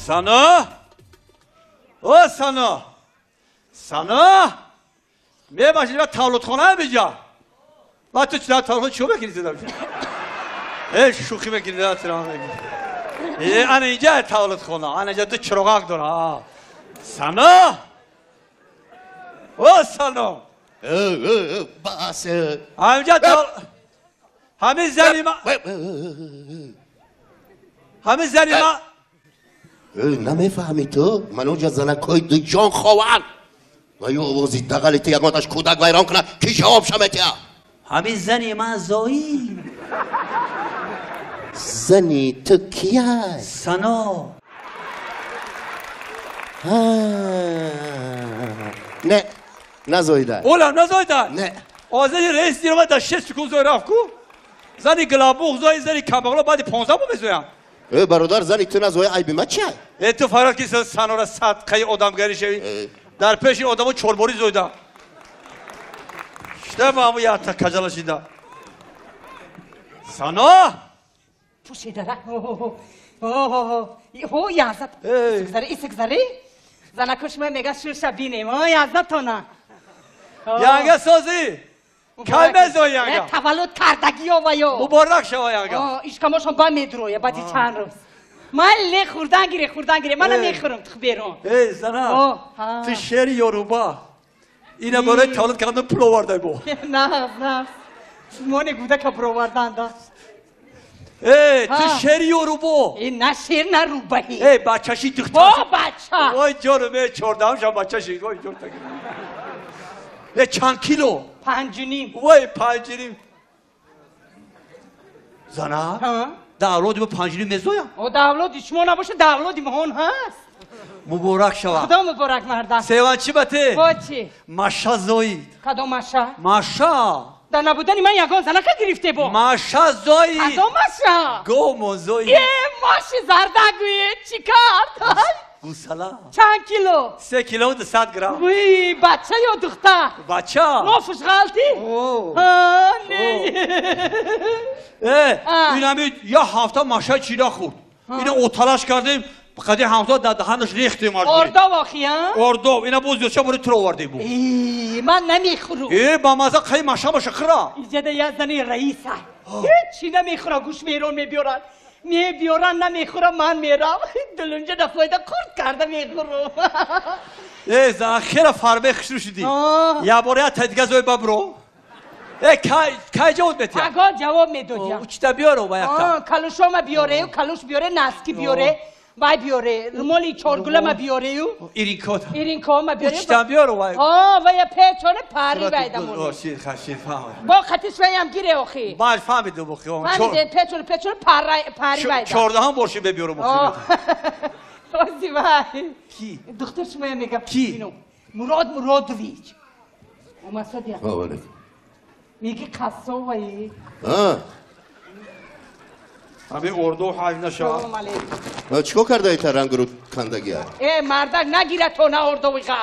سانا او سانا می باشید و تولد خانه بجا بعد تو چرا تولد شو بکنید زدم شوخی بکنید انا اینجا تولد خانه انا اینجا دو چراغ داره سانا او سانا باس همینجا همین زنی ما نمیفهمی تو؟ من اونجا زنکای دو جان خواهن و یه آوازی دقلیتی یک مادش کودک ویران کنه که جواب شمتیا همین زنی من زایی زنی تو کیه؟ سنا نه زایده اولا نزایده نه آزادی رئیس دیرم در 6 سکون زای رفت کو زنی گلابوخ زای زنی کبغلا بعد 15 با بزویم برادر زنی تو نزای عیبی ما چیه؟ تو فرار که سنا را صدقه آدمگری شوی در پیش این آدمو چوربوری زویده شده ما همو یه تا کجلا شیده سنا پوشیده هو یازد ایسکزاری زنکوش من میگه شور شبینیم یازد تو نه یانگه سازی کل بزوی یانگه تولد کردگی و یو مبارک شما یانگه ایشکاماشون با میدرویه بعدی چند روز من لی خوردن گیره منم میخورم تو بیرون ای زنا تو شعر یوروبا اینه برای تولد کردن پول آورده بو نه مونه گوده که پول آوردن داشت ای تو شعر یوروبا این نه شعر نه روبهی ای بچهشی دختر با بچه وای جانمه 14 شم بچهشی وای جور تگیر ای چند کیلو 5.5 وای 5.5 زنا دولادی با 5.5 مزویم او دولادی شما نباشه دولادی مهون هست مبارک شوا خدا مبارک مردم سیوان چی بته؟ با چی؟ ماشا زوید کدام ماشا؟ ماشا در نبودنی من یگان زنکه گرفته با ماشا زوید کدام ماشا؟ گومو زوید یه ماشی زردگویه چی کرد؟ گوسالا چند کیلو؟ 3 کیلو و 100 گرم وی بچه یا دختر؟ بچه نافش غلطی؟ نه این همین یه هفته ماشا چیرا خورد اینو اوتلاش کردیم قدی همسا در دهنش ریختیم اردا واقعی ها؟ اردا اینا بوز یوچه بوری تو رو آورده بود من نمیخورم با مزه قی ماشا باشه خرا ایجاده یه زنی رئیسه هیچی نمیخورم گوش میرون میبیارن نمیخورم من میرم دلونجا نفایده کرد کرده میخورم ای زن خیلی فرمه خشرو شدی یه باره یه تدگه زوی ببرو ای که جواب بیتی اگه جواب میدودیم او چی تا بیاره با یکتا کلوش ما بیاره کلوش بیاره نسکی بیاره وای بیاره رمالی چارگوله ما بیاره ایرین کام ما بیاره او چی تا بیاره وای وای پیچونه پاری بایدمون خشید فهم با خطیش ویم گیره اخی باید فهمیده بخی فهمیده پیچونه پاری بایدم 14 هم برشی ببیاره بخی واسی وای کی؟ دختر شما میگم کی؟ مرادویچ اومد یا میگه کسا وای همین اردو حج نشد چیکار کرده ایتا رنگ رو کندگی ها؟ مردک نگیره تو نه اردو ویقا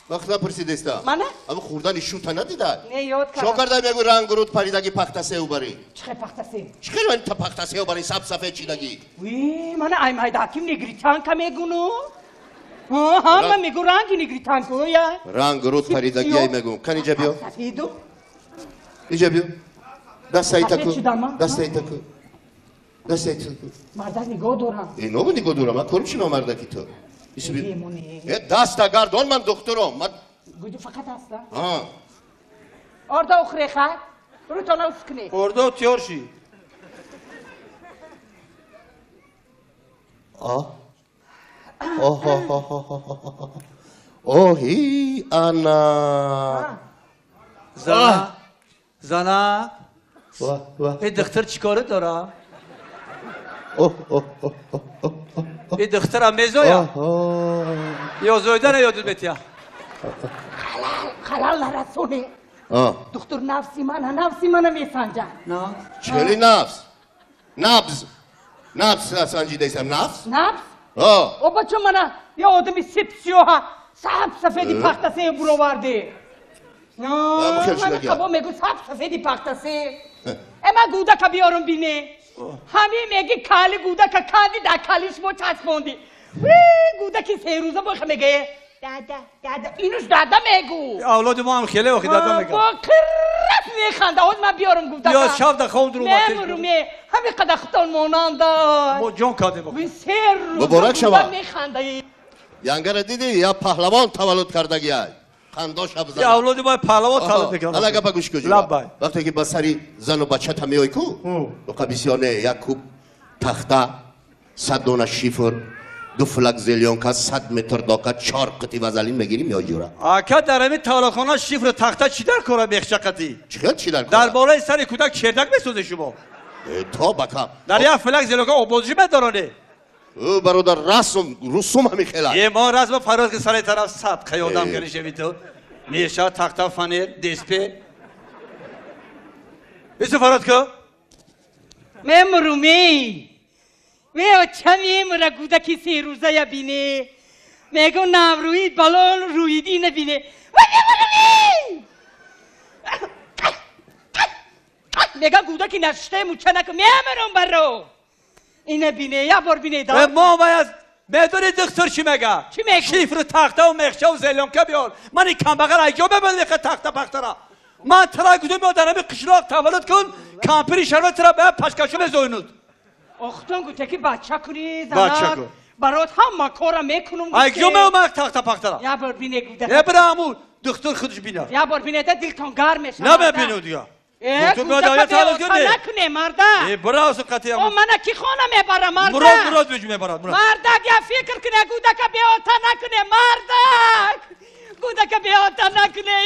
وقت نپرسید ایستا منه؟ اما خوردن ایشون تا ندیدن نه یاد کردم چو کرده میگو رنگ رو پریدگی پختسه او بری چه پختسه؟ چخیلی من تا پختسه او بری سب صفحه چیدگی وی من ایمای داکیم نگریتان که میگونو من میگو رنگی نگریتان که یا رنگ رو پریدگی های میگو کن اینجا بیو سفیدو اینجا بیو دست ایتا سفید شدم کو دست ایتا کو دست ایتا کو مردک نگاه دارم اینو با نگاه دارم من کرم چی مردکی تو دست گردان من دخترم من گویدو فقط هستا اردا اخره خواهد برو تا نوز کنی اردا تیار شی اوهی انا زنا این دختر چیکاره داره؟ این دختر هم میزویا یا زویده نه یادت بتیا خلال رسونه دکتر نفسی منه میسنجن چلی نفس نفس سنجیده ایسم نفس او بچه منه یا آدمی سپسیوها سب سفیدی پختسه برو ورده من کبا میگو سب سفیدی پختسه اما گوده که بیارم بینه همین میگی کالی گودک کالی در کالیش ما چسبوندی گودکی 3 روزه باشه میگه دادا اینوش دادا میگو اولاد ما هم خیلی وقتی دادا میگن با قرف میخنده آز من بیارم گودک یا شب در خوند رو میمورو همین قدر خطان مانند ما جان کاده بکن 3 روزه مبارک شما. میخنده ینگر دیدی یا پهلوان تولد کردگی های خنداش یا بزن اولاد ما پهلوان تولد میکنن حالا گپا گوش کن لبای. وقتی که با سری زن و بچه تا میای کو دو قبیسیانه یک کوب تخته 100 دونه شیفر 2 فلک زلیونکا 100 متر داکا 4 قطی وزلین میگیریم یا جورا آکا در همین تولدخانه شیفر تخته چی در کاره بیخشقتی چی در در بالای سر کودک چردک میسوزه شما تا بکا در یک فلک زلوکا آبازی بدارانه او برادر رسوم همی خیلی یه ما رزم فراز که سر طرف سب خیادم کنی شوی تو نیشا تخته فنر دسپه بیسو فراد که میمورو چه میموره گودکی 3 روزه یا بینه میگو نمروی بلال رویدی نبینه میگه گودکی نشته موچه نکن میمورم برو اینه بینه یا بار بینه به ما باید بدونی دکتر چی میگه چی میگه؟ شیفر تخته و مخشه و زلیانکه بیار من این کم بغل ایجا ببینی که تخته پخته را من ترای کدوم میادن همی قشلاق تولد کن کمپری شربت را به پشکشو بزوینود اختون گوتکی بچه کنی بچه زنات کن. برات هم کارا میکنم ایجا میامد تخته پخته را یا بار بینه گودک نه برای همون دکتر خودش بینه یا بار بینه ده دلتان گرم میشه نه ببینو دیگه دکتر باید آیا تولد کنه نکنه مرده ای برای اصلا قطعی او همون من کی خانه میبره مرده مراد بجو میبرد مراد مردک یا فکر کنه گودک بیاتا نکنه مردک گودک بیاتا نکنه